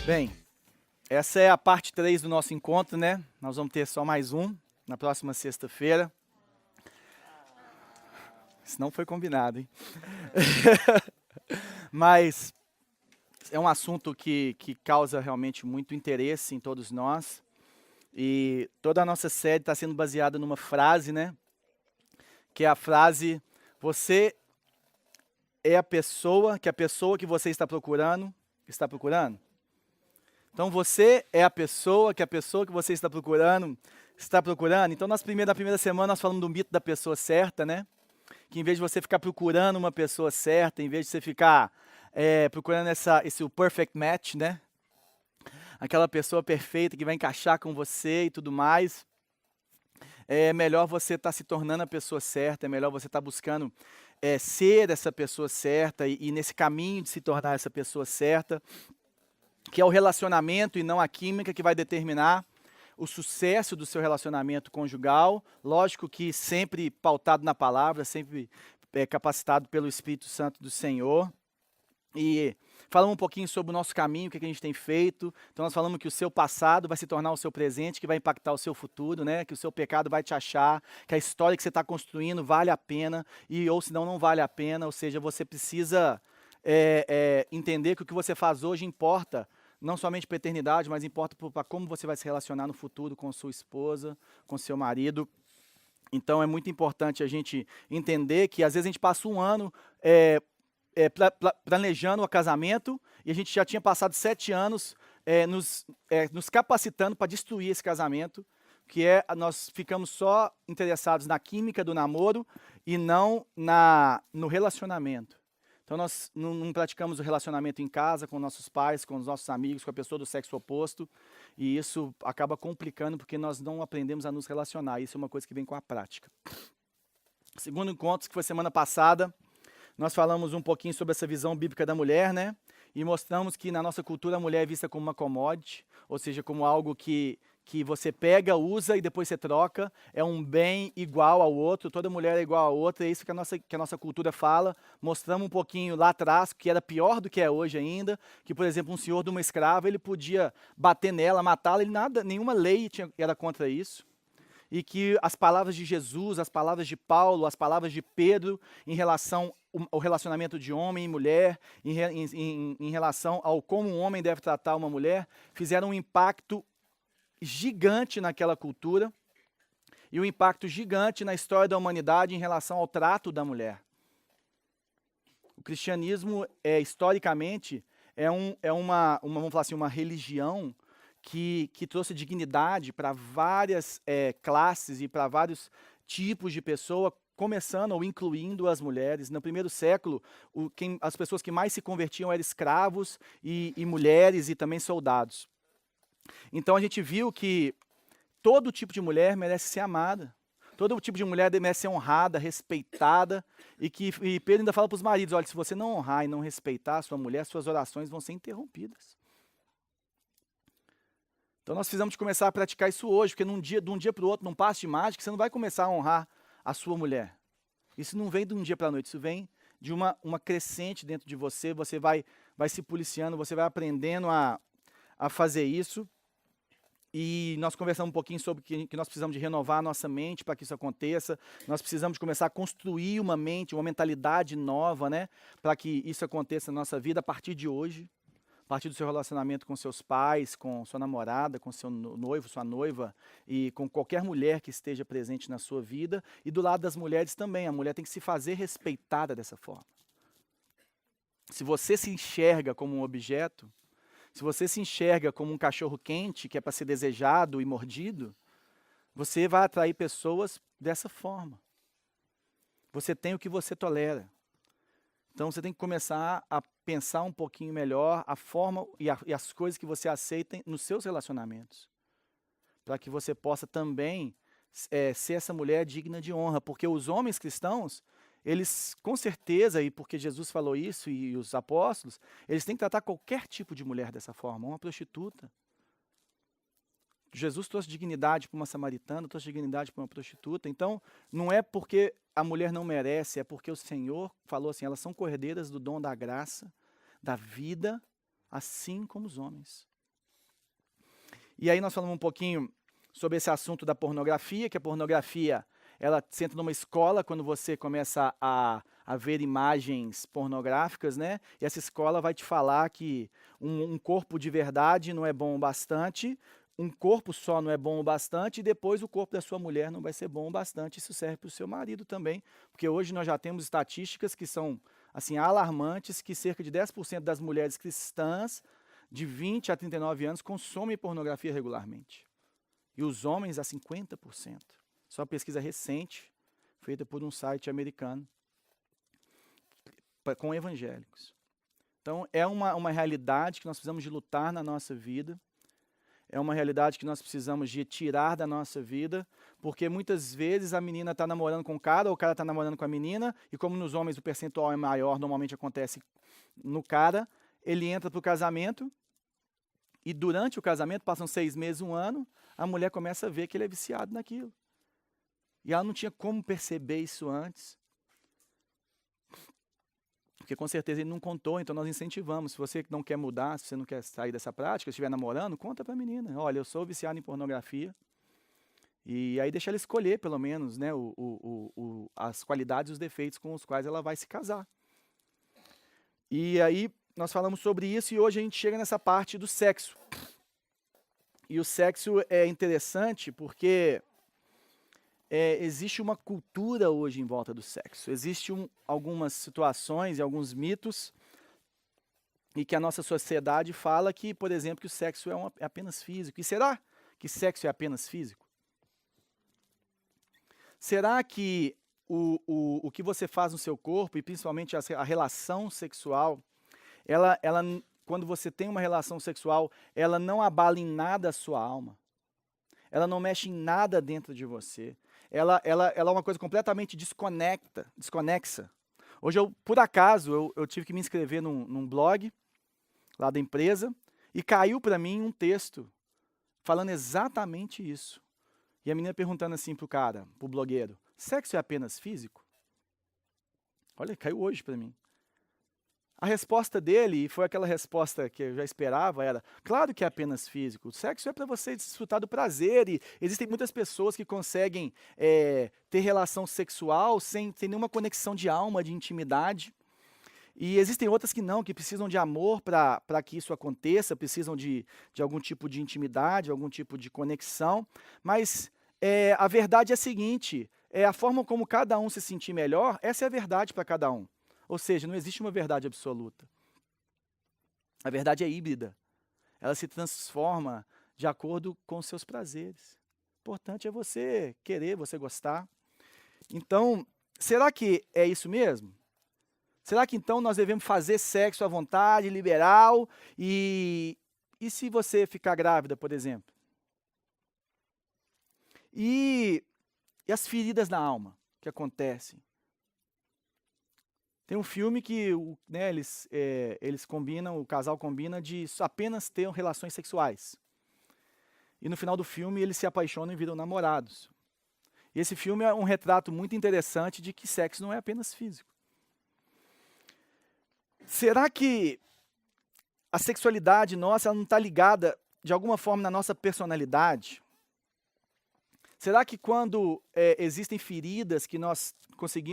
Bem, essa é a parte 3 do nosso encontro, né? Nós vamos ter só mais um na próxima sexta-feira. Isso não foi combinado, hein? Mas é um assunto que causa realmente muito interesse em todos nós. E toda a nossa série está sendo baseada numa frase, né? Que é a frase: você é a pessoa que você está procurando está procurando. Então você é a pessoa que você está procurando está procurando. Então na primeira semana nós falamos do mito da pessoa certa, né? Que em vez de você ficar procurando uma pessoa certa, em vez de você ficar procurando esse o perfect match, né? Aquela pessoa perfeita que vai encaixar com você e tudo mais, é melhor você estar se tornando a pessoa certa, é melhor você estar buscando ser essa pessoa certa e nesse caminho de se tornar essa pessoa certa, que é o relacionamento e não a química que vai determinar o sucesso do seu relacionamento conjugal, lógico que sempre pautado na palavra, sempre capacitado pelo Espírito Santo do Senhor. E falamos um pouquinho sobre o nosso caminho, o que a gente tem feito. Então nós falamos que o seu passado vai se tornar o seu presente, que vai impactar o seu futuro, né? Que o seu pecado vai te achar, que a história que você está construindo vale a pena, ou senão não vale a pena. Ou seja, você precisa entender que o que você faz hoje importa, não somente para a eternidade, mas importa para como você vai se relacionar no futuro com sua esposa, com seu marido. Então é muito importante a gente entender que às vezes a gente passa um ano planejando o casamento e a gente já tinha passado 7 anos nos capacitando para destruir esse casamento, que nós ficamos só interessados na química do namoro e não no relacionamento. Então nós não praticamos o relacionamento em casa, com nossos pais, com os nossos amigos, com a pessoa do sexo oposto, e isso acaba complicando porque nós não aprendemos a nos relacionar. Isso é uma coisa que vem com a prática. Segundo encontro, que foi semana passada, nós falamos um pouquinho sobre essa visão bíblica da mulher, né? E mostramos que na nossa cultura a mulher é vista como uma commodity, ou seja, como algo que você pega, usa e depois você troca, é um bem igual ao outro, toda mulher é igual a outra, é isso que a nossa cultura fala. Mostramos um pouquinho lá atrás, que era pior do que é hoje ainda, que, por exemplo, um senhor de uma escrava, ele podia bater nela, matá-la, nenhuma lei era contra isso. E que as palavras de Jesus, as palavras de Paulo, as palavras de Pedro em relação ao relacionamento de homem e mulher, em relação ao como um homem deve tratar uma mulher, fizeram um impacto gigante naquela cultura e um impacto gigante na história da humanidade em relação ao trato da mulher. O cristianismo, historicamente, vamos falar assim, uma religião que trouxe dignidade para várias classes e para vários tipos de pessoa, começando ou incluindo as mulheres. No primeiro século, as pessoas que mais se convertiam eram escravos e mulheres e também soldados. Então a gente viu que todo tipo de mulher merece ser amada. Todo tipo de mulher merece ser honrada, respeitada. E Pedro ainda fala para os maridos: olha, se você não honrar e não respeitar a sua mulher, suas orações vão ser interrompidas. Então nós precisamos começar a praticar isso hoje, porque de um dia para o outro, num passe de mágica, você não vai começar a honrar a sua mulher. Isso não vem de um dia para a noite, isso vem de uma crescente dentro de você. Você vai se policiando, você vai aprendendo a fazer isso. E nós conversamos um pouquinho sobre que nós precisamos de renovar a nossa mente para que isso aconteça. Nós precisamos de começar a construir uma mente, uma mentalidade nova, né? Para que isso aconteça na nossa vida a partir de hoje. A partir do seu relacionamento com seus pais, com sua namorada, com seu noivo, sua noiva e com qualquer mulher que esteja presente na sua vida. E do lado das mulheres também. A mulher tem que se fazer respeitada dessa forma. Se você se enxerga como um objeto, se você se enxerga como um cachorro quente que é para ser desejado e mordido, você vai atrair pessoas dessa forma. Você tem o que você tolera. Então você tem que começar a pensar um pouquinho melhor a forma e as coisas que você aceita nos seus relacionamentos. Para que você possa também ser essa mulher digna de honra. Porque os homens cristãos, eles com certeza, e porque Jesus falou isso e os apóstolos, eles têm que tratar qualquer tipo de mulher dessa forma, uma prostituta. Jesus trouxe dignidade para uma samaritana, trouxe dignidade para uma prostituta. Então, não é porque a mulher não merece, é porque o Senhor falou assim: elas são cordeiras do dom da graça, da vida, assim como os homens. E aí nós falamos um pouquinho sobre esse assunto da pornografia, que a pornografia, ela senta numa escola quando você começa a ver imagens pornográficas, né? E essa escola vai te falar que um corpo de verdade não é bom o bastante, um corpo só não é bom o bastante, e depois o corpo da sua mulher não vai ser bom o bastante. Isso serve para o seu marido também, porque hoje nós já temos estatísticas que são assim alarmantes, que cerca de 10% das mulheres cristãs de 20 a 39 anos consomem pornografia regularmente. E os homens a 50%. Isso é uma pesquisa recente, feita por um site americano, com evangélicos. Então, é uma realidade que nós precisamos de lutar na nossa vida, é uma realidade que nós precisamos de tirar da nossa vida, porque muitas vezes a menina está namorando com o cara, ou o cara está namorando com a menina, e como nos homens o percentual é maior, normalmente acontece no cara, ele entra para o casamento, e durante o casamento, passam 6 meses, 1 ano, a mulher começa a ver que ele é viciado naquilo. E ela não tinha como perceber isso antes. Porque com certeza ele não contou, então nós incentivamos. Se você não quer mudar, se você não quer sair dessa prática, se estiver namorando, conta para a menina. Olha, eu sou viciado em pornografia. E aí deixa ela escolher, pelo menos, né, as qualidades e os defeitos com os quais ela vai se casar. E aí nós falamos sobre isso e hoje a gente chega nessa parte do sexo. E o sexo é interessante porque existe uma cultura hoje em volta do sexo. Existem algumas situações e alguns mitos e que a nossa sociedade fala que, por exemplo, que o sexo é apenas físico. E será que sexo é apenas físico? Será que o que você faz no seu corpo, e principalmente a relação sexual, quando você tem uma relação sexual, ela não abala em nada a sua alma? Ela não mexe em nada dentro de você. Ela é uma coisa completamente desconexa. Hoje, por acaso, eu tive que me inscrever num blog lá da empresa e caiu para mim um texto falando exatamente isso. E a menina perguntando assim pro cara, pro blogueiro, sexo é apenas físico? Olha, caiu hoje para mim. A resposta dele, e foi aquela resposta que eu já esperava, era, claro que é apenas físico, o sexo é para você desfrutar do prazer, e existem muitas pessoas que conseguem ter relação sexual sem nenhuma conexão de alma, de intimidade, e existem outras que não, que precisam de amor para que isso aconteça, precisam de algum tipo de intimidade, algum tipo de conexão, mas a verdade é a seguinte, a forma como cada um se sentir melhor, essa é a verdade para cada um. Ou seja, não existe uma verdade absoluta. A verdade é híbrida. Ela se transforma de acordo com os seus prazeres. O importante é você querer, você gostar. Então, será que é isso mesmo? Será que então nós devemos fazer sexo à vontade, liberal? E se você ficar grávida, por exemplo? E as feridas na alma que acontecem? Tem um filme que eles combinam, o casal combina de apenas ter relações sexuais. E no final do filme eles se apaixonam e viram namorados. E esse filme é um retrato muito interessante de que sexo não é apenas físico. Será que a sexualidade nossa ela não está ligada de alguma forma na nossa personalidade? Será que quando existem feridas que nós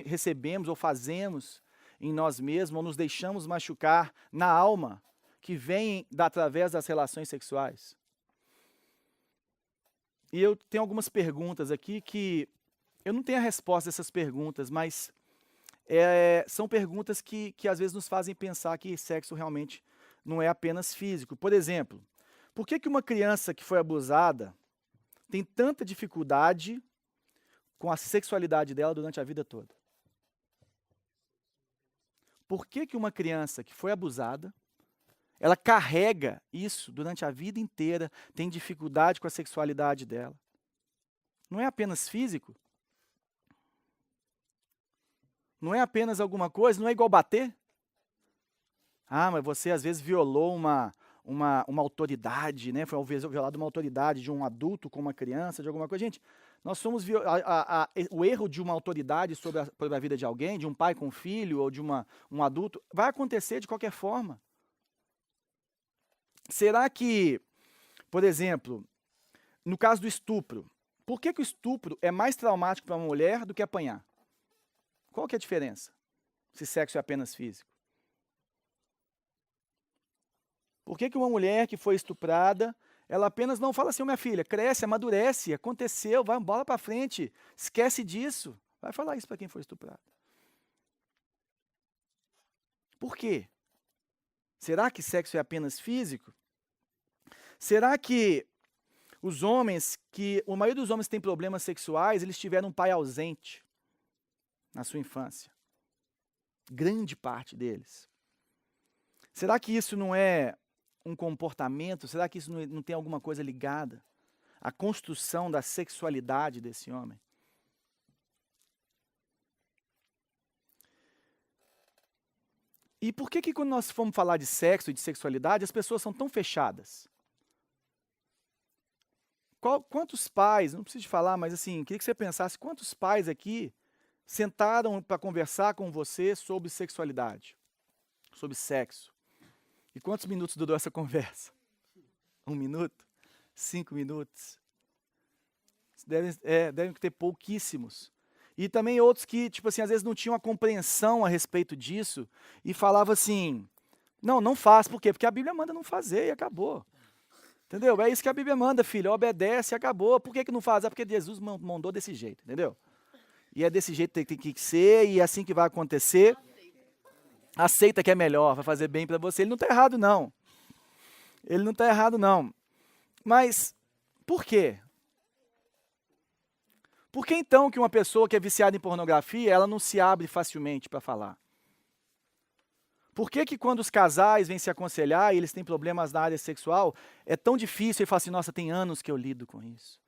recebemos ou fazemos em nós mesmos, ou nos deixamos machucar na alma, que vem através das relações sexuais? E eu tenho algumas perguntas aqui que eu não tenho a resposta dessas perguntas, mas são perguntas que às vezes nos fazem pensar que sexo realmente não é apenas físico. Por exemplo, por que uma criança que foi abusada tem tanta dificuldade com a sexualidade dela durante a vida toda? Por que uma criança que foi abusada, ela carrega isso durante a vida inteira, tem dificuldade com a sexualidade dela? Não é apenas físico? Não é apenas alguma coisa? Não é igual bater? Ah, mas você às vezes violou uma autoridade, né? Foi violado uma autoridade de um adulto com uma criança, de alguma coisa. Gente, nós somos o erro de uma autoridade sobre a vida de alguém, de um pai com um filho ou de um adulto, vai acontecer de qualquer forma. Será que, por exemplo, no caso do estupro, por que o estupro é mais traumático para uma mulher do que apanhar? Qual que é a diferença? Se sexo é apenas físico. Por que uma mulher que foi estuprada, ela apenas não fala assim, minha filha, cresce, amadurece, aconteceu, vai bola para frente, esquece disso. Vai falar isso para quem foi estuprado. Por quê? Será que sexo é apenas físico? Será que os homens, a maioria dos homens que tem problemas sexuais, eles tiveram um pai ausente na sua infância? Grande parte deles. Será que isso não é um comportamento? Será que isso não tem alguma coisa ligada à construção da sexualidade desse homem? E por que quando nós formos falar de sexo e de sexualidade, as pessoas são tão fechadas? Quantos pais, não preciso falar, mas assim, queria que você pensasse, quantos pais aqui sentaram para conversar com você sobre sexualidade, sobre sexo? E quantos minutos durou essa conversa? 1 minuto? 5 minutos? Devem ter pouquíssimos. E também outros que, tipo assim, às vezes não tinham a compreensão a respeito disso e falavam assim, não faz, por quê? Porque a Bíblia manda não fazer e acabou. Entendeu? É isso que a Bíblia manda, filho, obedece e acabou. Por que não faz? É porque Jesus mandou desse jeito, entendeu? E é desse jeito que tem que ser e é assim que vai acontecer. Aceita que é melhor, vai fazer bem para você. Ele não está errado, não. Ele não está errado, não. Mas, por quê? Por que então que uma pessoa que é viciada em pornografia, ela não se abre facilmente para falar? Por que quando os casais vêm se aconselhar e eles têm problemas na área sexual, é tão difícil e fala assim, nossa, tem anos que eu lido com isso.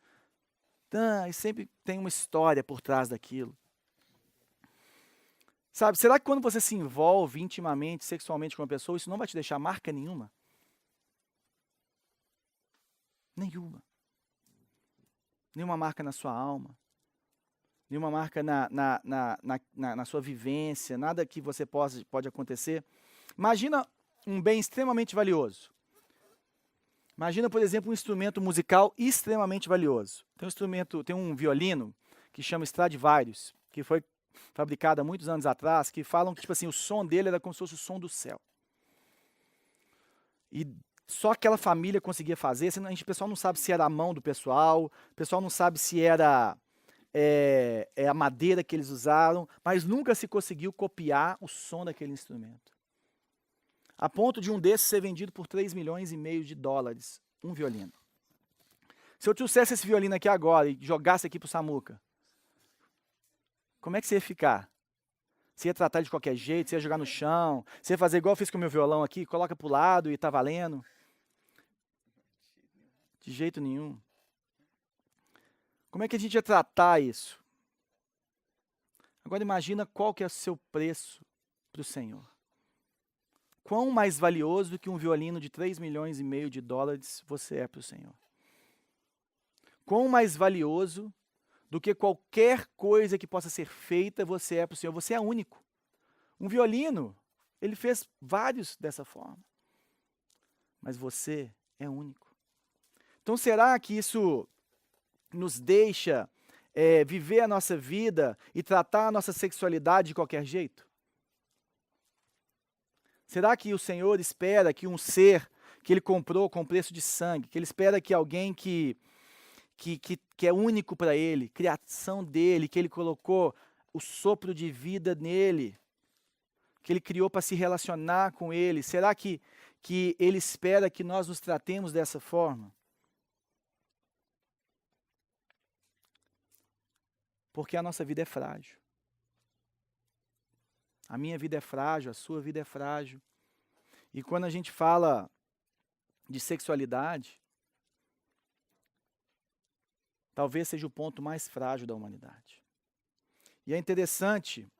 E sempre tem uma história por trás daquilo. Sabe, será que quando você se envolve intimamente, sexualmente com uma pessoa, isso não vai te deixar marca nenhuma? Nenhuma. Nenhuma marca na sua alma. Nenhuma marca na sua vivência, nada que você pode acontecer. Imagina um bem extremamente valioso. Imagina, por exemplo, um instrumento musical extremamente valioso. Tem um violino que chama Stradivarius, que foi fabricado há muitos anos atrás, que falam que tipo assim, o som dele era como se fosse o som do céu. E só aquela família conseguia fazer, o pessoal não sabe se era a mão do pessoal, o pessoal não sabe se era a madeira que eles usaram, mas nunca se conseguiu copiar o som daquele instrumento. A ponto de um desses ser vendido por 3,5 milhões de dólares, um violino. Se eu trouxesse esse violino aqui agora e jogasse aqui para o Samuca, como é que você ia ficar? Você ia tratar ele de qualquer jeito, você ia jogar no chão, você ia fazer igual eu fiz com o meu violão aqui, coloca para o lado e tá valendo? De jeito nenhum. Como é que a gente ia tratar isso? Agora imagina qual que é o seu preço para o Senhor. Quão mais valioso do que um violino de 3,5 milhões de dólares você é para o Senhor? Quão mais valioso do que qualquer coisa que possa ser feita você é para o Senhor? Você é único. Um violino, ele fez vários dessa forma. Mas você é único. Então será que isso nos deixa viver a nossa vida e tratar a nossa sexualidade de qualquer jeito? Será que o Senhor espera que um ser que Ele comprou com preço de sangue, que Ele espera que alguém que é único para Ele, criação dEle, que Ele colocou o sopro de vida nele, que Ele criou para se relacionar com Ele, será que Ele espera que nós nos tratemos dessa forma? Porque a nossa vida é frágil. A minha vida é frágil, a sua vida é frágil. E quando a gente fala de sexualidade, talvez seja o ponto mais frágil da humanidade. E é interessante,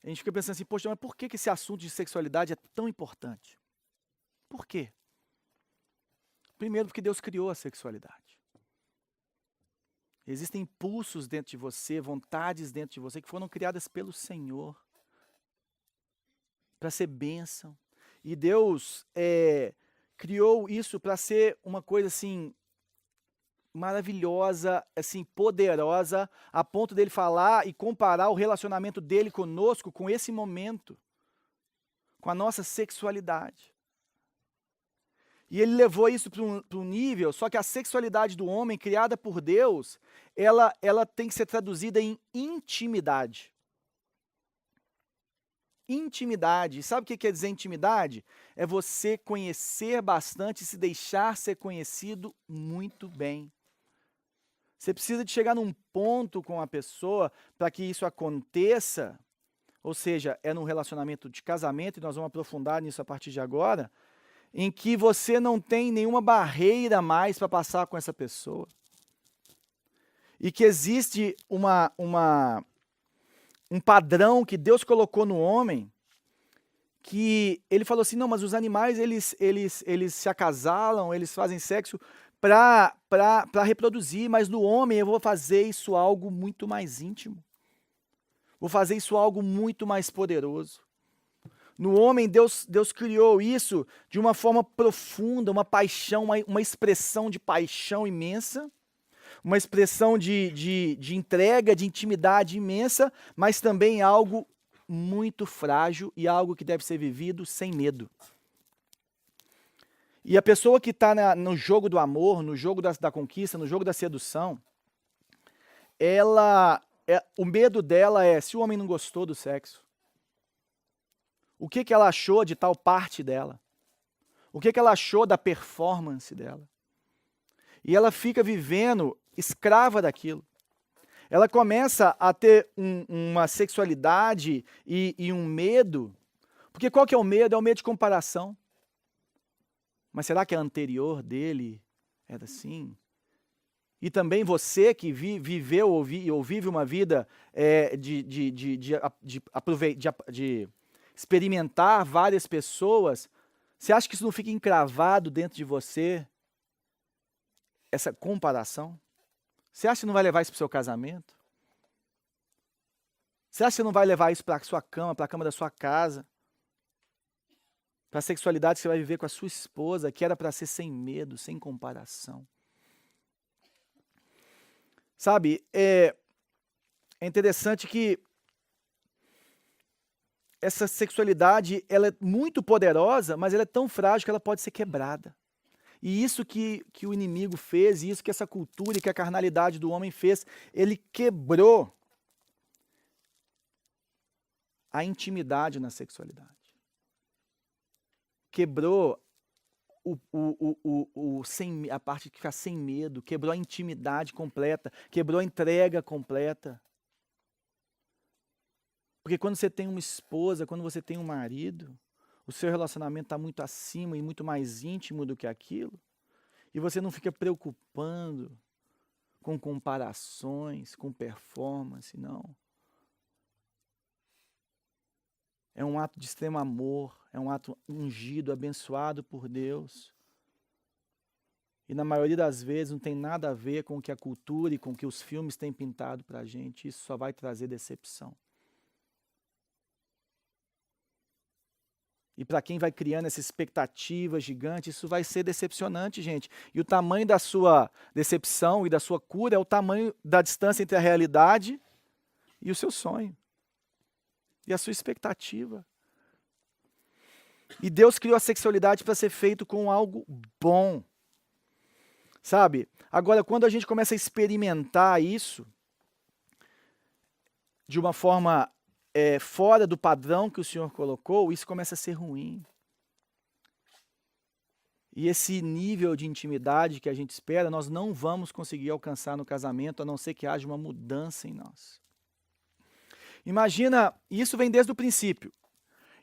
a gente fica pensando assim, poxa, mas por que esse assunto de sexualidade é tão importante? Por quê? Primeiro, porque Deus criou a sexualidade. Existem impulsos dentro de você, vontades dentro de você que foram criadas pelo Senhor para ser bênção. E Deus criou isso para ser uma coisa assim, maravilhosa, assim, poderosa, a ponto dele falar e comparar o relacionamento dele conosco com esse momento, com a nossa sexualidade. E ele levou isso para um nível, só que a sexualidade do homem, criada por Deus, ela tem que ser traduzida em intimidade. Intimidade. Sabe o que quer dizer intimidade? É você conhecer bastante e se deixar ser conhecido muito bem. Você precisa de chegar num ponto com a pessoa para que isso aconteça, ou seja, é num relacionamento de casamento, e nós vamos aprofundar nisso a partir de agora, em que você não tem nenhuma barreira mais para passar com essa pessoa. E que existe um padrão que Deus colocou no homem, que ele falou assim, não, mas os animais, eles se acasalam, eles fazem sexo para reproduzir, mas no homem eu vou fazer isso algo muito mais íntimo. Vou fazer isso algo muito mais poderoso. No homem, Deus criou isso de uma forma profunda, uma paixão, uma expressão de paixão imensa, uma expressão de entrega, de intimidade imensa, mas também algo muito frágil e algo que deve ser vivido sem medo. E a pessoa que está no jogo do amor, no jogo da conquista, no jogo da sedução, o medo dela é, se o homem não gostou do sexo, o que ela achou de tal parte dela? O que ela achou da performance dela? E ela fica vivendo escrava daquilo. Ela começa a ter uma sexualidade e um medo. Porque qual que é o medo? É o medo de comparação. Mas será que a anterior dele era assim? E também você que viveu ou vive uma vida de experimentar várias pessoas, você acha que isso não fica encravado dentro de você? Essa comparação? Você acha que não vai levar isso para o seu casamento? Você acha que não vai levar isso para a sua cama, para a cama da sua casa? Para a sexualidade que você vai viver com a sua esposa, que era para ser sem medo, sem comparação. Sabe, é interessante que essa sexualidade, ela é muito poderosa, mas ela é tão frágil que ela pode ser quebrada. E isso que o inimigo fez, e isso que essa cultura e que a carnalidade do homem fez, ele quebrou a intimidade na sexualidade. Quebrou a parte de ficar sem medo, quebrou a intimidade completa, quebrou a entrega completa. Porque quando você tem uma esposa, quando você tem um marido, o seu relacionamento está muito acima e muito mais íntimo do que aquilo, e você não fica preocupando com comparações, com performance, não. É um ato de extremo amor, é um ato ungido, abençoado por Deus. E na maioria das vezes não tem nada a ver com o que a cultura e com o que os filmes têm pintado para a gente. Isso só vai trazer decepção. E para quem vai criando essa expectativa gigante, isso vai ser decepcionante, gente. E o tamanho da sua decepção e da sua cura é o tamanho da distância entre a realidade e o seu sonho. E a sua expectativa. E Deus criou a sexualidade para ser feito com algo bom. Sabe? Agora, quando a gente começa a experimentar isso de uma forma fora do padrão que o Senhor colocou, isso começa a ser ruim. E esse nível de intimidade que a gente espera, nós não vamos conseguir alcançar no casamento, a não ser que haja uma mudança em nós. Imagina, isso vem desde o princípio.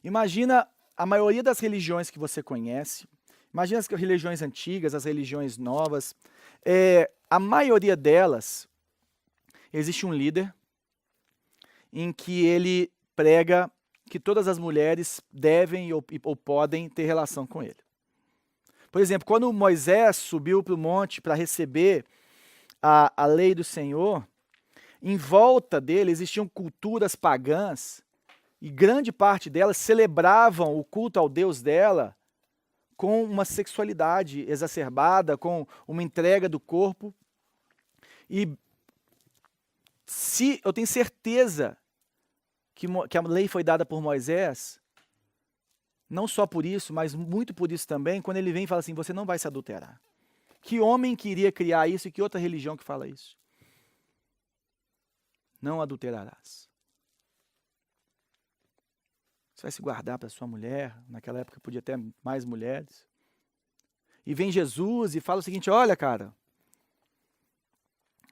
Imagina a maioria das religiões que você conhece, imagina as religiões antigas, as religiões novas, a maioria delas, existe um líder em que ele prega que todas as mulheres devem ou podem ter relação com ele. Por exemplo, quando Moisés subiu para o monte para receber a lei do Senhor, em volta dele existiam culturas pagãs e grande parte delas celebravam o culto ao Deus dela com uma sexualidade exacerbada, com uma entrega do corpo E se eu tenho certeza que a lei foi dada por Moisés, não só por isso, mas muito por isso também, quando ele vem e fala assim, você não vai se adulterar. Que homem que iria criar isso e que outra religião que fala isso? Não adulterarás. Você vai se guardar para sua mulher, naquela época podia ter mais mulheres. E vem Jesus e fala o seguinte, olha cara,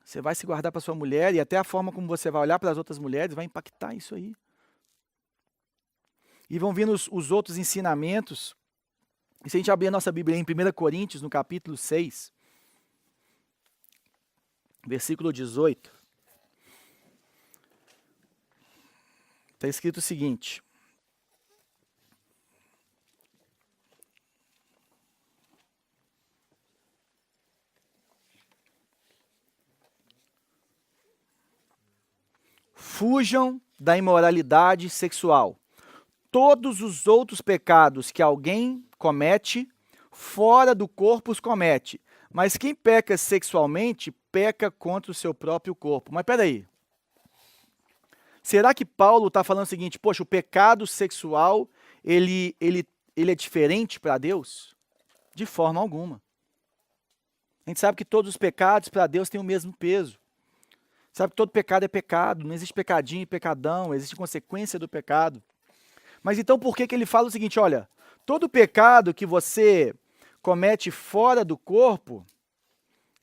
você vai se guardar para sua mulher e até a forma como você vai olhar para as outras mulheres vai impactar isso aí. E vão vindo os outros ensinamentos. E se a gente abrir a nossa Bíblia em 1 Coríntios, no capítulo 6, versículo 18, está escrito o seguinte. Fujam da imoralidade sexual. Todos os outros pecados que alguém comete, fora do corpo os comete. Mas quem peca sexualmente, peca contra o seu próprio corpo. Mas peraí. Será que Paulo está falando o seguinte, poxa, o pecado sexual, ele é diferente para Deus? De forma alguma. A gente sabe que todos os pecados para Deus têm o mesmo peso. Sabe que todo pecado é pecado, não existe pecadinho e pecadão, existe consequência do pecado. Mas então por que ele fala o seguinte, olha, todo pecado que você comete fora do corpo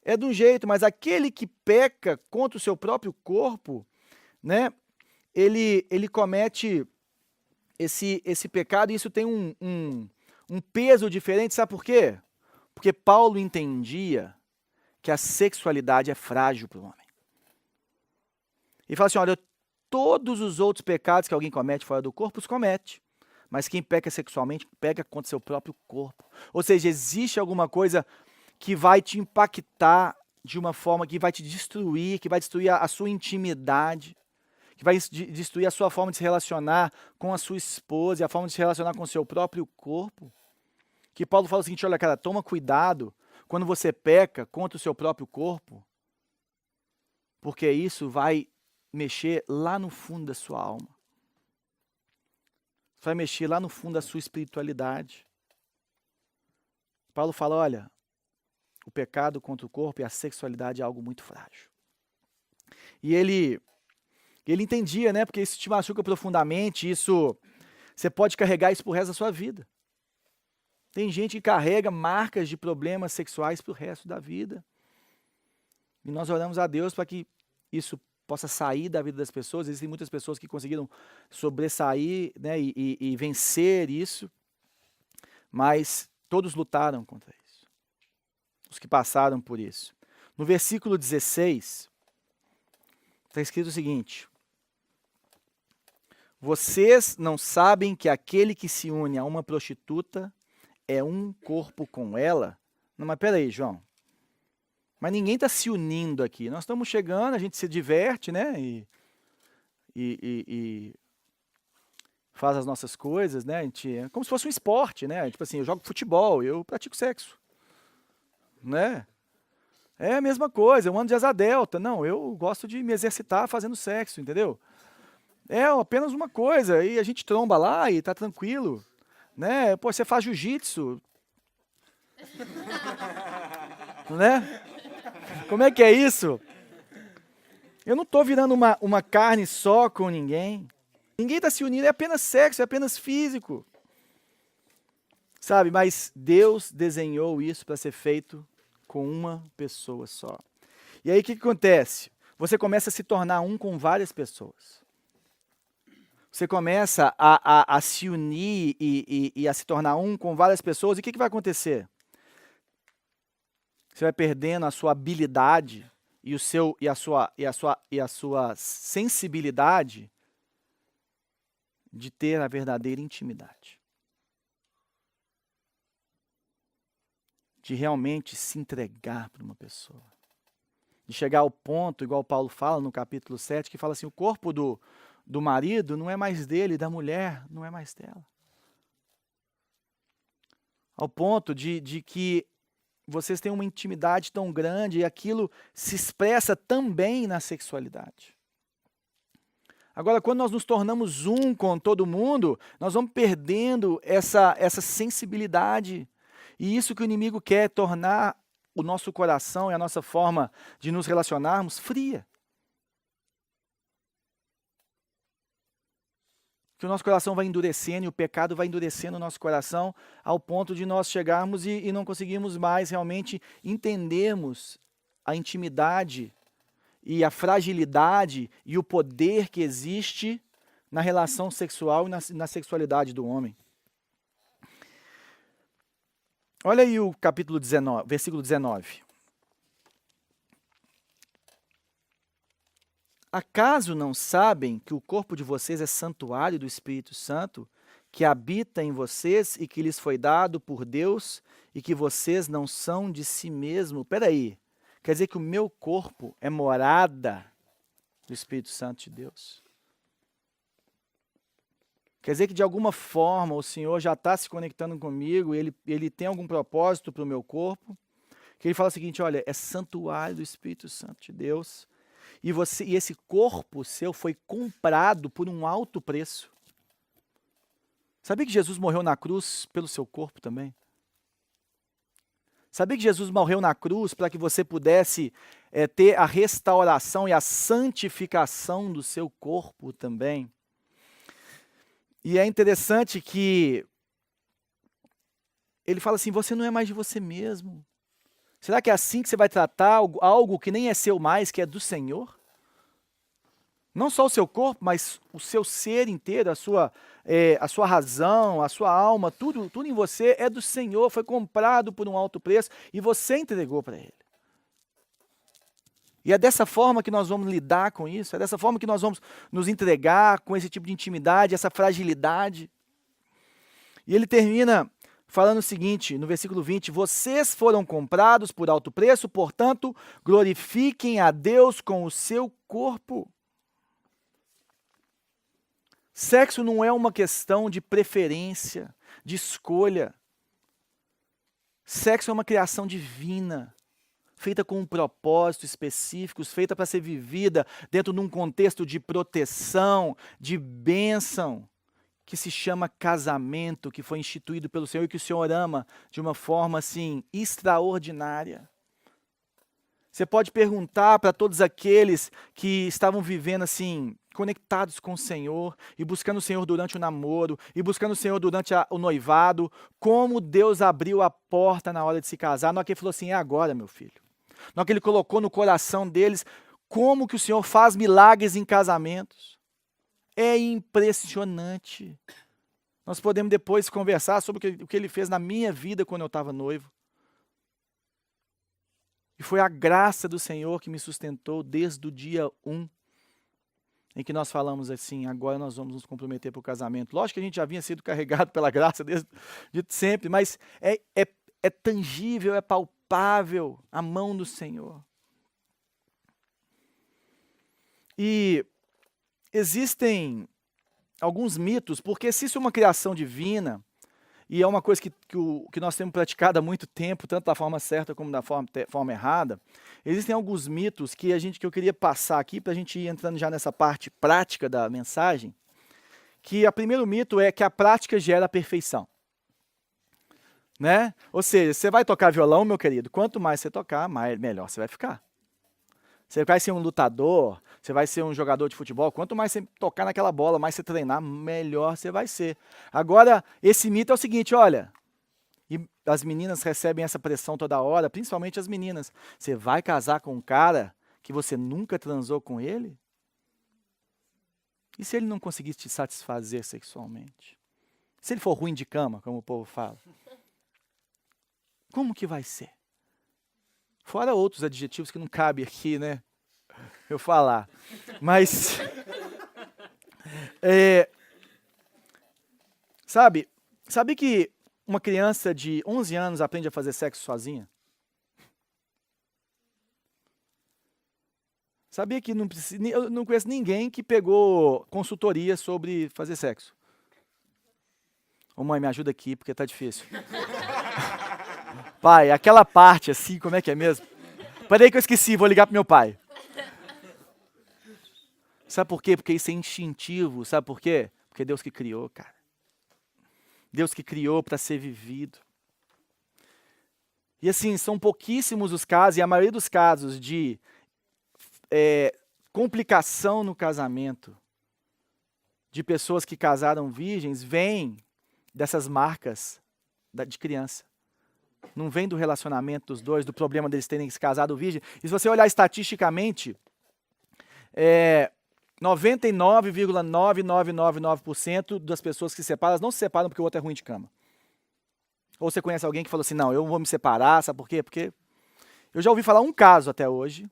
é de um jeito, mas aquele que peca contra o seu próprio corpo, né, ele comete esse pecado e isso tem um peso diferente, sabe por quê? Porque Paulo entendia que a sexualidade é frágil para o homem. E fala assim, olha, todos os outros pecados que alguém comete fora do corpo, os comete. Mas quem peca sexualmente, peca contra seu próprio corpo. Ou seja, existe alguma coisa que vai te impactar de uma forma que vai te destruir, que vai destruir a sua intimidade, que vai destruir a sua forma de se relacionar com a sua esposa, e a forma de se relacionar com o seu próprio corpo. Que Paulo fala o seguinte, olha cara, toma cuidado quando você peca contra o seu próprio corpo, porque isso vai mexer lá no fundo da sua alma. Vai mexer lá no fundo da sua espiritualidade. Paulo fala, olha, o pecado contra o corpo e a sexualidade é algo muito frágil. E ele entendia, né? Porque isso te machuca profundamente, isso você pode carregar isso pro resto da sua vida. Tem gente que carrega marcas de problemas sexuais pro resto da vida. E nós oramos a Deus para que isso possa sair da vida das pessoas. Existem muitas pessoas que conseguiram sobressair, né, e vencer isso, mas todos lutaram contra isso, os que passaram por isso. No versículo 16, está escrito o seguinte, vocês não sabem que aquele que se une a uma prostituta é um corpo com ela? Não, mas peraí, João. Mas ninguém está se unindo aqui. Nós estamos chegando, a gente se diverte, né? E faz as nossas coisas, né? A gente, é como se fosse um esporte, né? Tipo assim, eu jogo futebol, eu pratico sexo, né? É a mesma coisa, eu ando de asa delta. Não, eu gosto de me exercitar fazendo sexo, entendeu? É apenas uma coisa, e a gente tromba lá e tá tranquilo, né? Pô, você faz jiu-jitsu, né? Como é que é isso? Eu não estou virando uma carne só com ninguém. Ninguém está se unindo, é apenas sexo, é apenas físico. Sabe, mas Deus desenhou isso para ser feito com uma pessoa só. E aí o que acontece? Você começa a se tornar um com várias pessoas. Você começa a se unir e a se tornar um com várias pessoas. E o que vai acontecer? Você vai perdendo a sua habilidade e a sua sensibilidade de ter a verdadeira intimidade. De realmente se entregar para uma pessoa. De chegar ao ponto, igual Paulo fala no capítulo 7, que fala assim, o corpo do marido não é mais dele, da mulher não é mais dela. Ao ponto de que vocês têm uma intimidade tão grande e aquilo se expressa também na sexualidade. Agora, quando nós nos tornamos um com todo mundo, nós vamos perdendo essa sensibilidade. E isso que o inimigo quer, tornar o nosso coração e a nossa forma de nos relacionarmos fria. Que o nosso coração vai endurecendo e o pecado vai endurecendo o nosso coração ao ponto de nós chegarmos e não conseguirmos mais realmente entendermos a intimidade e a fragilidade e o poder que existe na relação sexual e na sexualidade do homem. Olha aí o capítulo 19, versículo 19. Acaso não sabem que o corpo de vocês é santuário do Espírito Santo, que habita em vocês e que lhes foi dado por Deus e que vocês não são de si mesmo? Espera aí, quer dizer que o meu corpo é morada do Espírito Santo de Deus? Quer dizer que de alguma forma o Senhor já está se conectando comigo, ele tem algum propósito para o meu corpo? Que ele fala o seguinte, olha, é santuário do Espírito Santo de Deus. E esse corpo seu foi comprado por um alto preço. Sabia que Jesus morreu na cruz pelo seu corpo também? Sabia que Jesus morreu na cruz para que você pudesse ter a restauração e a santificação do seu corpo também? E é interessante que ele fala assim, você não é mais de você mesmo. Será que é assim que você vai tratar algo que nem é seu mais, que é do Senhor? Não só o seu corpo, mas o seu ser inteiro, a sua razão, a sua alma, tudo em você é do Senhor, foi comprado por um alto preço e você entregou para Ele. E é dessa forma que nós vamos lidar com isso, é dessa forma que nós vamos nos entregar com esse tipo de intimidade, essa fragilidade. E ele termina falando o seguinte, no versículo 20, vocês foram comprados por alto preço, portanto, glorifiquem a Deus com o seu corpo. Sexo não é uma questão de preferência, de escolha. Sexo é uma criação divina, feita com um propósito específico, feita para ser vivida dentro de um contexto de proteção, de bênção, que se chama casamento, que foi instituído pelo Senhor e que o Senhor ama de uma forma assim extraordinária. Você pode perguntar para todos aqueles que estavam vivendo assim, conectados com o Senhor e buscando o Senhor durante o namoro e buscando o Senhor durante o noivado, como Deus abriu a porta na hora de se casar, na hora que ele falou assim, é agora, meu filho. Na hora que ele colocou no coração deles, como que o Senhor faz milagres em casamentos. É impressionante. Nós podemos depois conversar sobre o que ele fez na minha vida quando eu estava noivo. E foi a graça do Senhor que me sustentou desde o dia 1, em que nós falamos assim, agora nós vamos nos comprometer para o casamento. Lógico que a gente já vinha sido carregado pela graça desde sempre, mas é tangível, é palpável a mão do Senhor. E existem alguns mitos, porque se isso é uma criação divina, e é uma coisa que nós temos praticado há muito tempo, tanto da forma certa como da forma errada, existem alguns mitos que eu queria passar aqui, para a gente ir entrando já nessa parte prática da mensagem, que o primeiro mito é que a prática gera a perfeição. Né? Ou seja, você vai tocar violão, meu querido, quanto mais você tocar, melhor você vai ficar. Você vai ser um lutador, você vai ser um jogador de futebol, quanto mais você tocar naquela bola, mais você treinar, melhor você vai ser. Agora, esse mito é o seguinte, olha, e as meninas recebem essa pressão toda hora, principalmente as meninas. Você vai casar com um cara que você nunca transou com ele? E se ele não conseguir te satisfazer sexualmente? Se ele for ruim de cama, como o povo fala? Como que vai ser? Fora outros adjetivos que não cabe aqui, né? Eu falar. Mas, sabe que uma criança de 11 anos aprende a fazer sexo sozinha? Sabia que eu não conheço ninguém que pegou consultoria sobre fazer sexo? Ô mãe, me ajuda aqui, porque tá difícil. Pai, aquela parte assim, como é que é mesmo? Peraí que eu esqueci, vou ligar pro meu pai. Sabe por quê? Porque isso é instintivo. Sabe por quê? Porque Deus que criou, cara. Deus que criou para ser vivido. E assim, são pouquíssimos os casos, e a maioria dos casos de complicação no casamento, de pessoas que casaram virgens, vem dessas marcas de criança. Não vem do relacionamento dos dois, do problema deles terem se casado virgem. E se você olhar estatisticamente, 99,9999% das pessoas que se separam, não se separam porque o outro é ruim de cama. Ou você conhece alguém que falou assim, não, eu vou me separar, sabe por quê? Porque eu já ouvi falar um caso até hoje,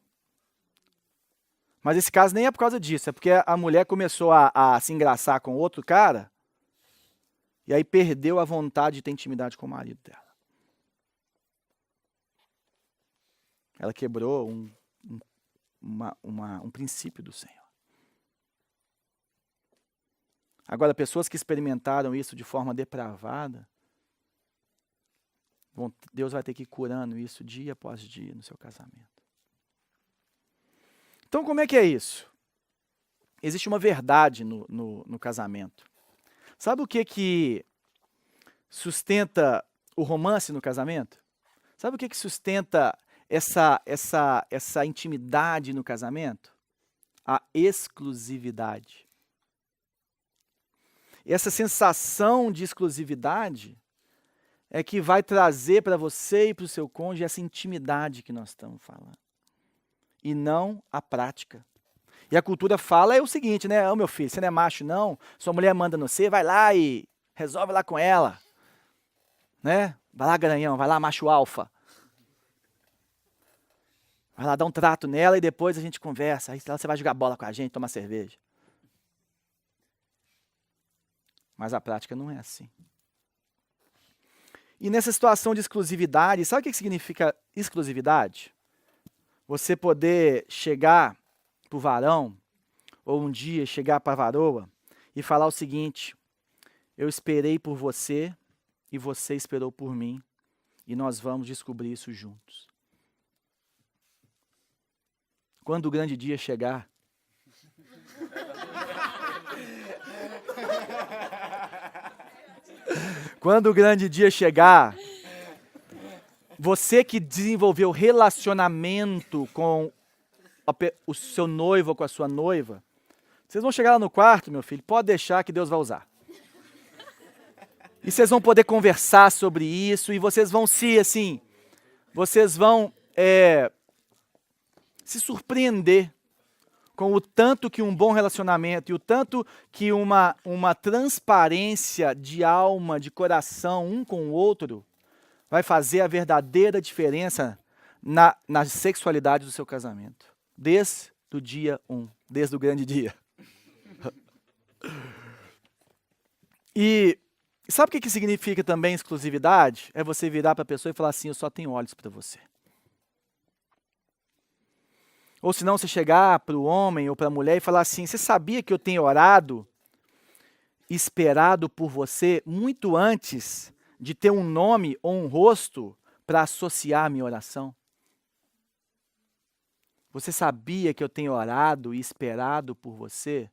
mas esse caso nem é por causa disso, é porque a mulher começou a se engraçar com outro cara, e aí perdeu a vontade de ter intimidade com o marido dela. Ela quebrou um princípio do Senhor. Agora, pessoas que experimentaram isso de forma depravada, Deus vai ter que ir curando isso dia após dia no seu casamento. Então, como é que é isso? Existe uma verdade no casamento. Sabe o que sustenta o romance no casamento? Sabe o que sustenta essa intimidade no casamento? A exclusividade. E essa sensação de exclusividade é que vai trazer para você e para o seu cônjuge essa intimidade que nós estamos falando. E não a prática. E a cultura fala o seguinte, né? Ô meu filho, você não é macho não, sua mulher manda no você, vai lá e resolve lá com ela. Né? Vai lá, garanhão, vai lá, macho alfa. Vai lá dar um trato nela e depois a gente conversa. Aí você vai jogar bola com a gente, tomar cerveja. Mas a prática não é assim. E nessa situação de exclusividade, sabe o que significa exclusividade? Você poder chegar para o varão, ou um dia chegar para a varoa, e falar o seguinte, eu esperei por você, e você esperou por mim, e nós vamos descobrir isso juntos. Quando o grande dia chegar, quando o grande dia chegar, você que desenvolveu relacionamento com o seu noivo ou com a sua noiva, vocês vão chegar lá no quarto, meu filho, pode deixar que Deus vai usar. E vocês vão poder conversar sobre isso, e vocês vão se surpreender com o tanto que um bom relacionamento e o tanto que uma transparência de alma, de coração, um com o outro, vai fazer a verdadeira diferença na sexualidade do seu casamento. Desde o dia 1, desde o grande dia. E sabe o que significa também exclusividade? É você virar para a pessoa e falar assim, eu só tenho olhos para você. Ou se não, você chegar para o homem ou para a mulher e falar assim, você sabia que eu tenho orado, esperado por você, muito antes de ter um nome ou um rosto para associar a minha oração? Você sabia que eu tenho orado e esperado por você,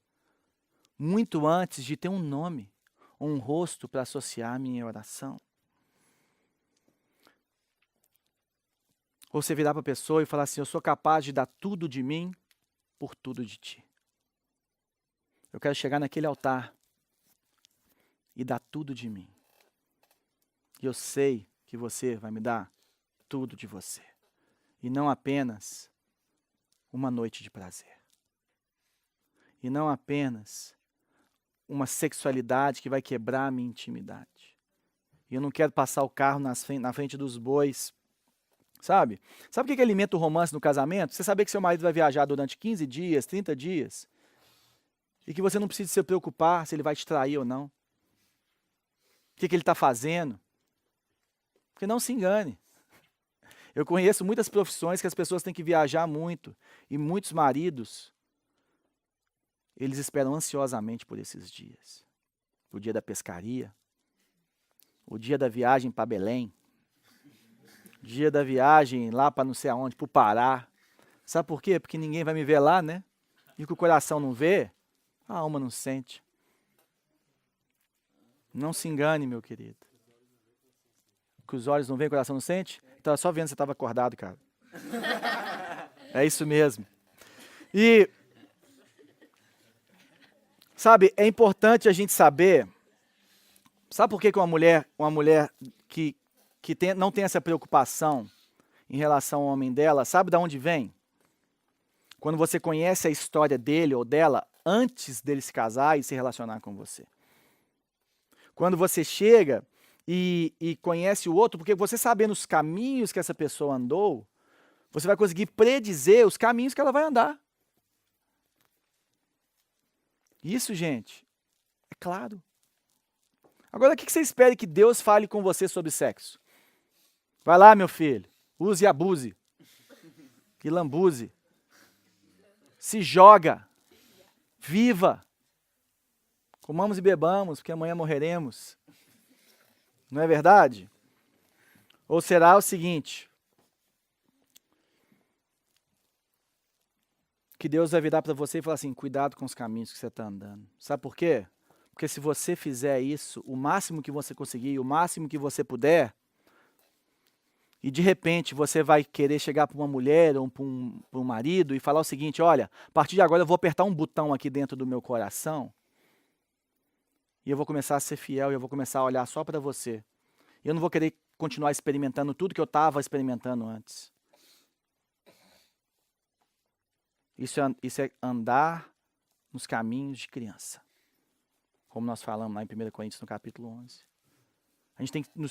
muito antes de ter um nome ou um rosto para associar a minha oração? Ou você virar para a pessoa e falar assim, eu sou capaz de dar tudo de mim por tudo de ti. Eu quero chegar naquele altar e dar tudo de mim. E eu sei que você vai me dar tudo de você. E não apenas uma noite de prazer. E não apenas uma sexualidade que vai quebrar a minha intimidade. E eu não quero passar o carro na frente dos bois. Sabe? Sabe o que alimenta o romance no casamento? Você saber que seu marido vai viajar durante 15 dias, 30 dias, e que você não precisa se preocupar se ele vai te trair ou não. O que ele está fazendo? Porque não se engane. Eu conheço muitas profissões que as pessoas têm que viajar muito, e muitos maridos, eles esperam ansiosamente por esses dias. O dia da pescaria, o dia da viagem para Belém, Dia da viagem lá para não sei aonde, para o Pará. Sabe por quê? Porque ninguém vai me ver lá, né? E o que o coração não vê, a alma não sente. Não se engane, meu querido. O que os olhos não veem, o coração não sente? Estava só vendo se você estava acordado, cara. É isso mesmo. E, sabe, é importante a gente saber. Sabe por que uma mulher que não tem essa preocupação em relação ao homem dela, sabe de onde vem? Quando você conhece a história dele ou dela antes dele se casar e se relacionar com você. Quando você chega e conhece o outro, porque você sabendo os caminhos que essa pessoa andou, você vai conseguir predizer os caminhos que ela vai andar. Isso, gente, é claro. Agora, o que você espera que Deus fale com você sobre sexo? Vai lá, meu filho, use e abuse. E lambuze. Se joga. Viva. Comamos e bebamos, porque amanhã morreremos. Não é verdade? Ou será o seguinte, que Deus vai virar para você e falar assim, cuidado com os caminhos que você está andando. Sabe por quê? Porque se você fizer isso, o máximo que você conseguir, o máximo que você puder, e de repente você vai querer chegar para uma mulher ou para um marido e falar o seguinte, olha, a partir de agora eu vou apertar um botão aqui dentro do meu coração e eu vou começar a ser fiel e eu vou começar a olhar só para você. Eu não vou querer continuar experimentando tudo que eu estava experimentando antes. Isso é andar nos caminhos de criança. Como nós falamos lá em 1 Coríntios, no capítulo 11.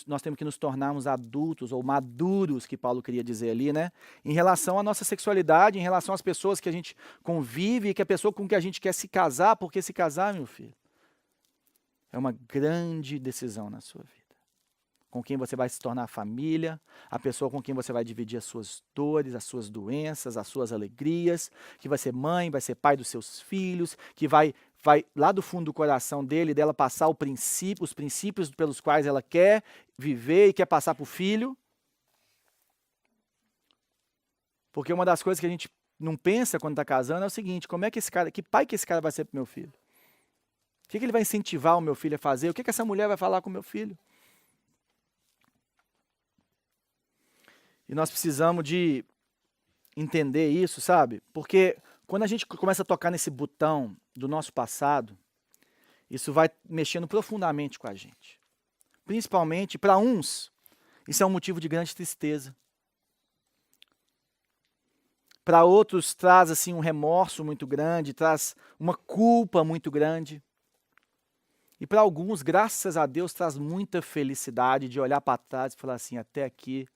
Nós temos que nos tornarmos adultos ou maduros, que Paulo queria dizer ali, né? Em relação à nossa sexualidade, em relação às pessoas que a gente convive, que a pessoa com que a gente quer se casar, porque se casar, meu filho, é uma grande decisão na sua vida. Com quem você vai se tornar família, a pessoa com quem você vai dividir as suas dores, as suas doenças, as suas alegrias, que vai ser mãe, vai ser pai dos seus filhos, que vai lá do fundo do coração dela passar os princípios pelos quais ela quer viver e quer passar para o filho. Porque uma das coisas que a gente não pensa quando está casando é o seguinte, que pai que esse cara vai ser para o meu filho? O que ele vai incentivar o meu filho a fazer? O que essa mulher vai falar com o meu filho? E nós precisamos de entender isso, sabe? Porque quando a gente começa a tocar nesse botão do nosso passado, isso vai mexendo profundamente com a gente. Principalmente para uns, isso é um motivo de grande tristeza. Para outros traz assim um remorso muito grande, traz uma culpa muito grande. E para alguns, graças a Deus, traz muita felicidade de olhar para trás e falar assim, até aqui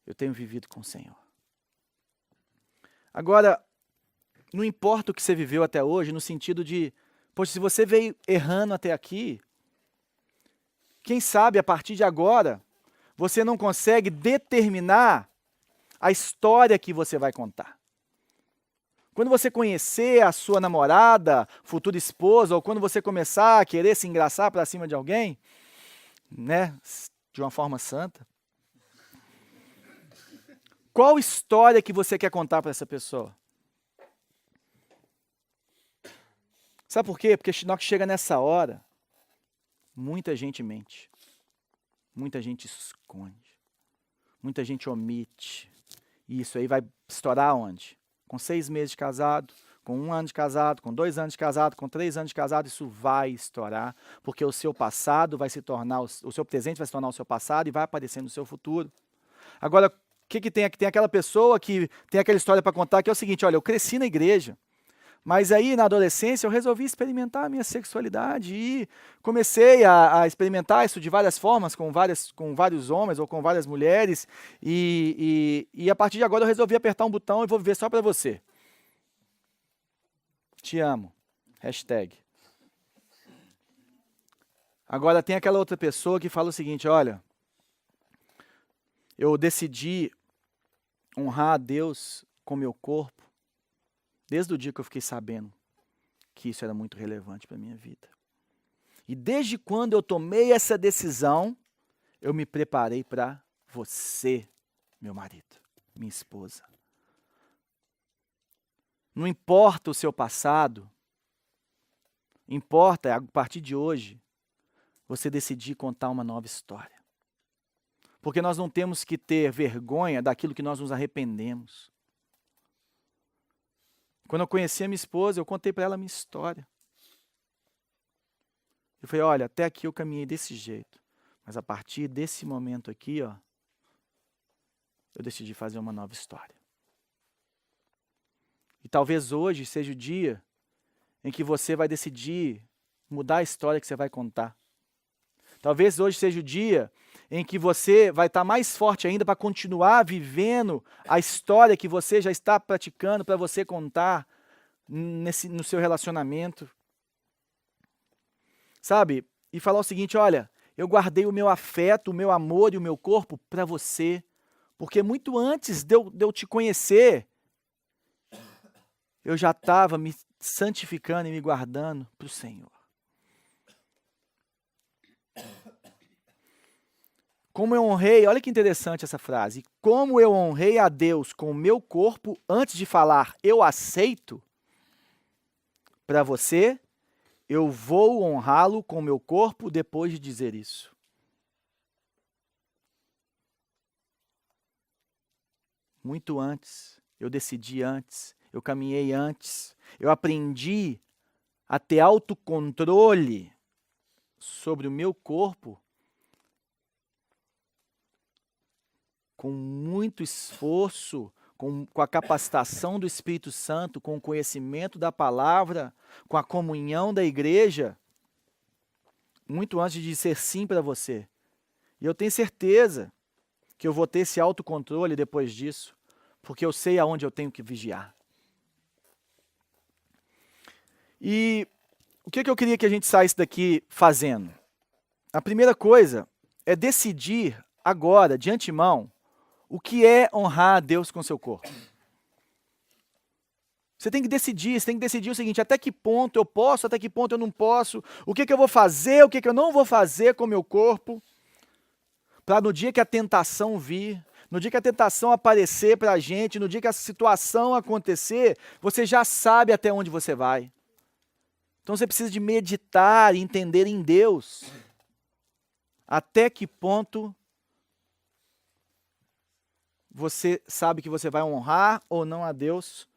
eu tenho vivido com o Senhor. Agora, não importa o que você viveu até hoje, no sentido de, poxa, se você veio errando até aqui, quem sabe a partir de agora, você não consegue determinar a história que você vai contar. Quando você conhecer a sua namorada, futura esposa, ou quando você começar a querer se engraçar para cima de alguém, né, de uma forma santa, qual história que você quer contar para essa pessoa? Sabe por quê? Porque na hora que chega nessa hora, muita gente mente. Muita gente esconde. Muita gente omite. E isso aí vai estourar onde? Com 6 meses de casado, com 1 ano de casado, com 2 anos de casado, com 3 anos de casado, isso vai estourar. Porque o seu passado vai se tornar, o seu presente vai se tornar o seu passado e vai aparecer no seu futuro. Agora, o que tem aqui? Tem aquela pessoa que tem aquela história para contar que é o seguinte, olha, eu cresci na igreja, mas aí na adolescência eu resolvi experimentar a minha sexualidade e comecei a experimentar isso de várias formas, com vários homens ou com várias mulheres, e a partir de agora eu resolvi apertar um botão e vou viver só para você. Te amo. Hashtag. Agora tem aquela outra pessoa que fala o seguinte, olha, eu decidi honrar a Deus com meu corpo desde o dia que eu fiquei sabendo que isso era muito relevante para a minha vida. E desde quando eu tomei essa decisão, eu me preparei para você, meu marido, minha esposa. Não importa o seu passado, importa, a partir de hoje, você decidir contar uma nova história. Porque nós não temos que ter vergonha daquilo que nós nos arrependemos. Quando eu conheci a minha esposa, eu contei para ela a minha história. Eu falei, olha, até aqui eu caminhei desse jeito. Mas a partir desse momento aqui, ó, eu decidi fazer uma nova história. E talvez hoje seja o dia em que você vai decidir mudar a história que você vai contar. Talvez hoje seja o dia em que você vai estar mais forte ainda para continuar vivendo a história que você já está praticando para você contar no seu relacionamento. Sabe? E falar o seguinte, olha, eu guardei o meu afeto, o meu amor e o meu corpo para você, porque muito antes de eu te conhecer, eu já estava me santificando e me guardando para o Senhor. Como eu honrei, olha que interessante essa frase, como eu honrei a Deus com o meu corpo antes de falar, eu aceito, para você, eu vou honrá-lo com o meu corpo depois de dizer isso. Muito antes, eu decidi antes, eu caminhei antes, eu aprendi a ter autocontrole sobre o meu corpo com muito esforço, com a capacitação do Espírito Santo, com o conhecimento da palavra, com a comunhão da igreja, muito antes de dizer sim para você. E eu tenho certeza que eu vou ter esse autocontrole depois disso, porque eu sei aonde eu tenho que vigiar. E o que eu queria que a gente saísse daqui fazendo? A primeira coisa é decidir agora, de antemão, o que é honrar a Deus com seu corpo. Você tem que decidir o seguinte, até que ponto eu posso, até que ponto eu não posso, o que eu vou fazer, o que eu não vou fazer com o meu corpo, para no dia que a tentação vir, no dia que a tentação aparecer para a gente, no dia que a situação acontecer, você já sabe até onde você vai. Então você precisa de meditar e entender em Deus até que ponto você sabe que você vai honrar ou não a Deus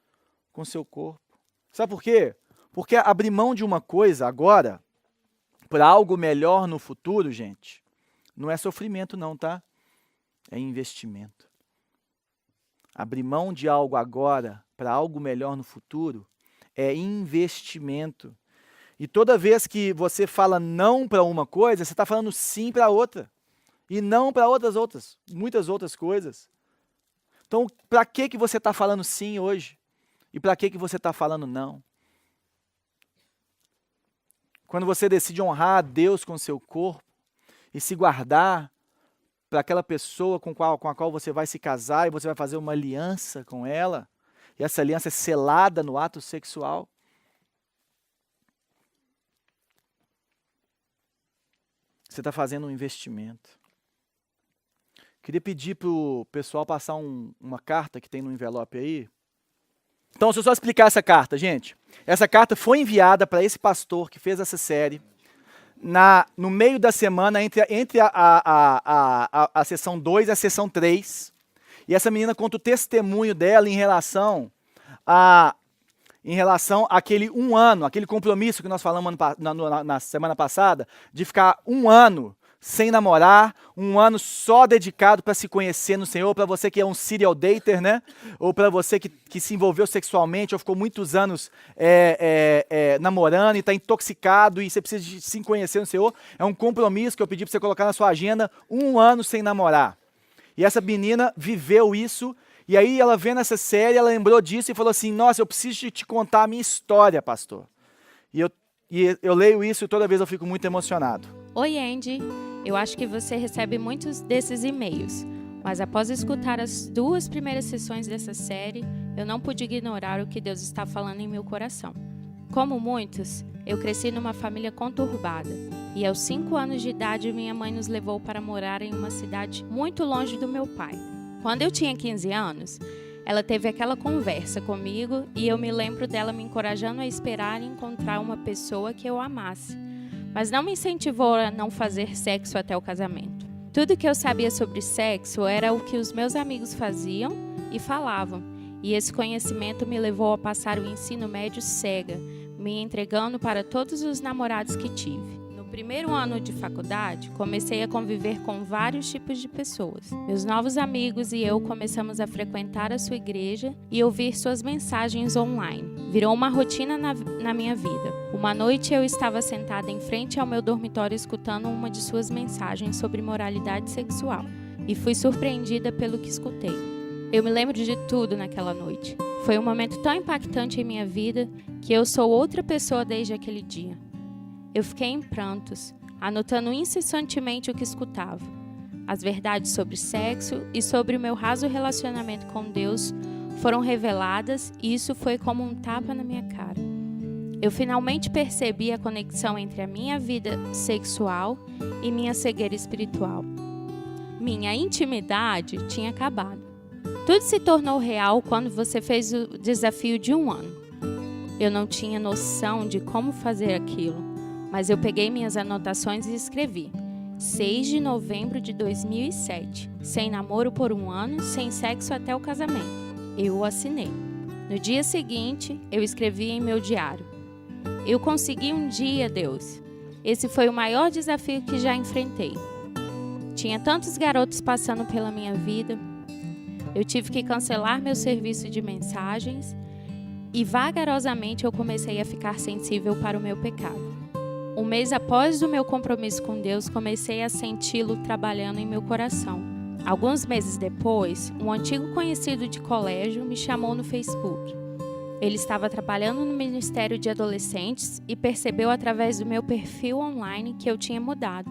com seu corpo. Sabe por quê? Porque abrir mão de uma coisa agora, para algo melhor no futuro, gente, não é sofrimento não, tá? É investimento. Abrir mão de algo agora para algo melhor no futuro é investimento. E toda vez que você fala não para uma coisa, você está falando sim para outra. E não para muitas outras coisas. Então, para que você está falando sim hoje? E para que você está falando não? Quando você decide honrar a Deus com seu corpo e se guardar para aquela pessoa com a qual você vai se casar e você vai fazer uma aliança com ela, e essa aliança é selada no ato sexual, você está fazendo um investimento. Queria pedir para o pessoal passar uma carta que tem no envelope aí. Então, deixa eu só explicar essa carta, gente. Essa carta foi enviada para esse pastor que fez essa série no meio da semana, entre a sessão 2 e a sessão 3. E essa menina conta o testemunho dela em relação àquele 1 ano, aquele compromisso que nós falamos na semana passada, de ficar 1 ano sem namorar, 1 ano só dedicado para se conhecer no Senhor, para você que é um serial dater, né? Ou para você que se envolveu sexualmente, ou ficou muitos anos namorando e está intoxicado e você precisa de se conhecer no Senhor. É um compromisso que eu pedi para você colocar na sua agenda, 1 ano sem namorar. E essa menina viveu isso, e aí ela vendo essa série, ela lembrou disso e falou assim, nossa, eu preciso te contar a minha história, pastor. E eu leio isso e toda vez eu fico muito emocionado. Oi, Andy. Eu acho que você recebe muitos desses e-mails, mas após escutar as 2 primeiras sessões dessa série, eu não pude ignorar o que Deus está falando em meu coração. Como muitos, eu cresci numa família conturbada, E aos 5 anos de idade, minha mãe nos levou para morar em uma cidade muito longe do meu pai. Quando eu tinha 15 anos, ela teve aquela conversa comigo e eu me lembro dela me encorajando a esperar encontrar uma pessoa que eu amasse, mas não me incentivou a não fazer sexo até o casamento. Tudo que eu sabia sobre sexo era o que os meus amigos faziam e falavam, e esse conhecimento me levou a passar o ensino médio cega, me entregando para todos os namorados que tive. No primeiro ano de faculdade, comecei a conviver com vários tipos de pessoas. Meus novos amigos e eu começamos a frequentar a sua igreja e ouvir suas mensagens online. Virou uma rotina na minha vida. Uma noite eu estava sentada em frente ao meu dormitório escutando uma de suas mensagens sobre moralidade sexual e fui surpreendida pelo que escutei. Eu me lembro de tudo naquela noite. Foi um momento tão impactante em minha vida que eu sou outra pessoa desde aquele dia. Eu fiquei em prantos, anotando incessantemente o que escutava. As verdades sobre sexo e sobre o meu raso relacionamento com Deus foram reveladas e isso foi como um tapa na minha cara. Eu finalmente percebi a conexão entre a minha vida sexual e minha cegueira espiritual. Minha intimidade tinha acabado. Tudo se tornou real quando você fez o desafio de 1 ano. Eu não tinha noção de como fazer aquilo, mas eu peguei minhas anotações e escrevi: 6 de novembro de 2007, sem namoro por 1 ano, sem sexo até o casamento. Eu o assinei. No dia seguinte, eu escrevi em meu diário: eu consegui um dia, Deus. Esse foi o maior desafio que já enfrentei. Tinha tantos garotos passando pela minha vida. Eu tive que cancelar meu serviço de mensagens e vagarosamente eu comecei a ficar sensível para o meu pecado. Um mês após o meu compromisso com Deus, comecei a senti-lo trabalhando em meu coração. Alguns meses depois, um antigo conhecido de colégio me chamou no Facebook. Ele estava trabalhando no Ministério de Adolescentes e percebeu através do meu perfil online que eu tinha mudado.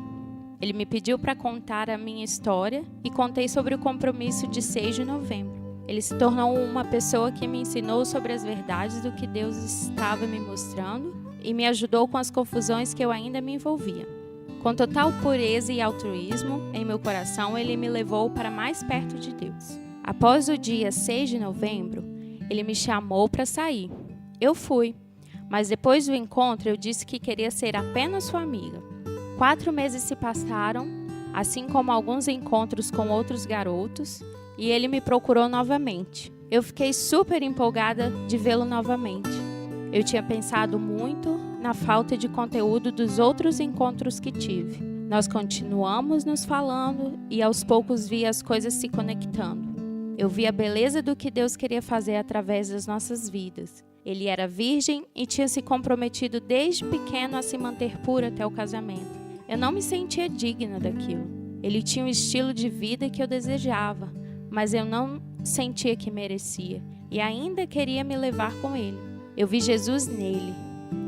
Ele me pediu para contar a minha história e contei sobre o compromisso de 6 de novembro. Ele se tornou uma pessoa que me ensinou sobre as verdades do que Deus estava me mostrando e me ajudou com as confusões que eu ainda me envolvia. Com total pureza e altruísmo em meu coração, ele me levou para mais perto de Deus. Após o dia 6 de novembro, ele me chamou para sair. Eu fui, mas depois do encontro eu disse que queria ser apenas sua amiga. 4 meses se passaram, assim como alguns encontros com outros garotos, e ele me procurou novamente. Eu fiquei super empolgada de vê-lo novamente. Eu tinha pensado muito na falta de conteúdo dos outros encontros que tive. Nós continuamos nos falando e aos poucos vi as coisas se conectando. Eu vi a beleza do que Deus queria fazer através das nossas vidas. Ele era virgem e tinha se comprometido desde pequeno a se manter puro até o casamento. Eu não me sentia digna daquilo. Ele tinha um estilo de vida que eu desejava, mas eu não sentia que merecia e ainda queria me levar com ele. Eu vi Jesus nele.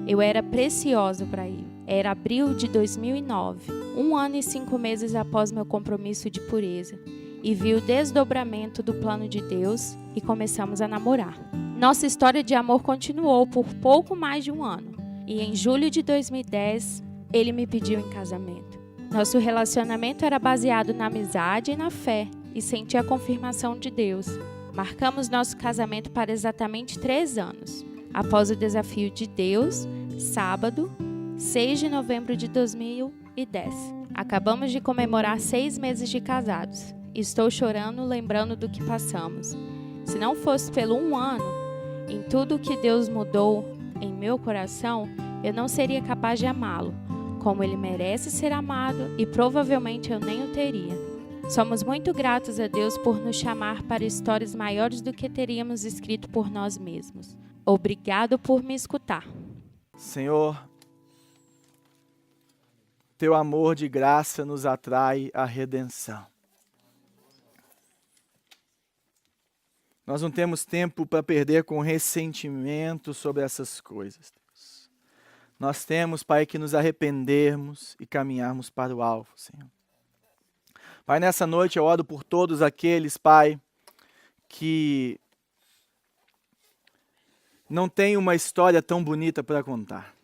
Eu era preciosa para ele. Era abril de 2009, 1 ano e 5 meses após meu compromisso de pureza, e vi o desdobramento do plano de Deus e começamos a namorar. Nossa história de amor continuou por pouco mais de 1 ano, e em julho de 2010, ele me pediu em casamento. Nosso relacionamento era baseado na amizade e na fé, e senti a confirmação de Deus. Marcamos nosso casamento para exatamente 3 anos. Após o desafio de Deus, sábado, 6 de novembro de 2010. Acabamos de comemorar 6 meses de casados. Estou chorando lembrando do que passamos. Se não fosse pelo 1 ano, em tudo que Deus mudou em meu coração, eu não seria capaz de amá-lo, como ele merece ser amado e provavelmente eu nem o teria. Somos muito gratos a Deus por nos chamar para histórias maiores do que teríamos escrito por nós mesmos. Obrigado por me escutar. Senhor, teu amor de graça nos atrai à redenção. Nós não temos tempo para perder com ressentimento sobre essas coisas, Deus. Nós temos, Pai, que nos arrependermos e caminharmos para o alvo, Senhor. Pai, nessa noite eu oro por todos aqueles, Pai, que não têm uma história tão bonita para contar.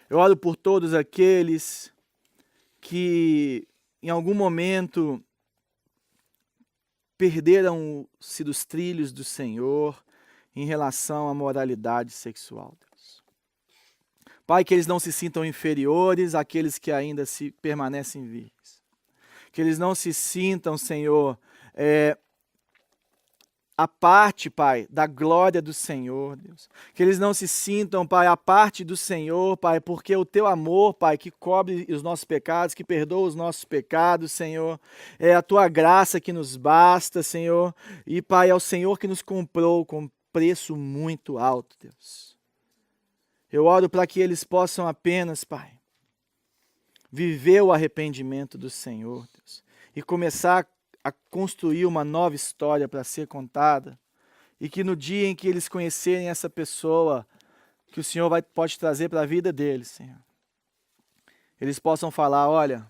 Eu oro por todos aqueles que em algum momento perderam-se dos trilhos do Senhor em relação à moralidade sexual, Deus. Pai, que eles não se sintam inferiores àqueles que ainda permanecem virgens. Que eles não se sintam, Senhor, a parte, Pai, da glória do Senhor, Deus. Que eles não se sintam, Pai, a parte do Senhor, Pai, porque o Teu amor, Pai, que cobre os nossos pecados, que perdoa os nossos pecados, Senhor, é a Tua graça que nos basta, Senhor, e, Pai, é o Senhor que nos comprou com preço muito alto, Deus. Eu oro para que eles possam apenas, Pai, viver o arrependimento do Senhor, Deus, e começar a construir uma nova história para ser contada, e que no dia em que eles conhecerem essa pessoa que o Senhor pode trazer para a vida deles, Senhor, eles possam falar, olha,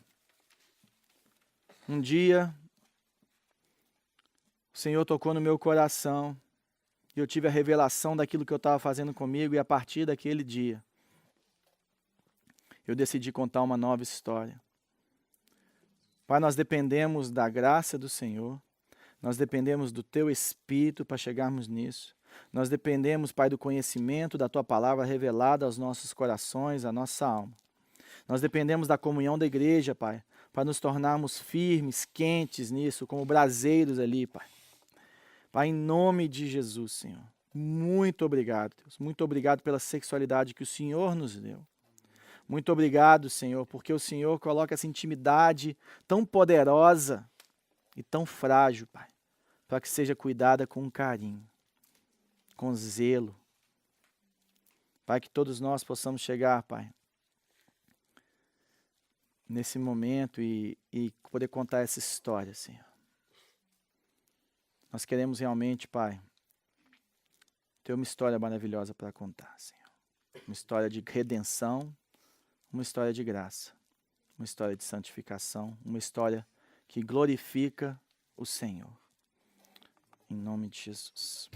um dia o Senhor tocou no meu coração e eu tive a revelação daquilo que eu estava fazendo comigo, e a partir daquele dia eu decidi contar uma nova história. Pai, nós dependemos da graça do Senhor, nós dependemos do Teu Espírito para chegarmos nisso. Nós dependemos, Pai, do conhecimento da Tua palavra revelada aos nossos corações, à nossa alma. Nós dependemos da comunhão da igreja, Pai, para nos tornarmos firmes, quentes nisso, como braseiros ali, Pai. Pai, em nome de Jesus, Senhor, muito obrigado, Deus. Muito obrigado pela sexualidade que o Senhor nos deu. Muito obrigado, Senhor, porque o Senhor coloca essa intimidade tão poderosa e tão frágil, Pai, para que seja cuidada com carinho, com zelo. Pai, que todos nós possamos chegar, Pai, nesse momento e poder contar essa história, Senhor. Nós queremos realmente, Pai, ter uma história maravilhosa para contar, Senhor. Uma história de redenção, uma história de graça, uma história de santificação, uma história que glorifica o Senhor. Em nome de Jesus.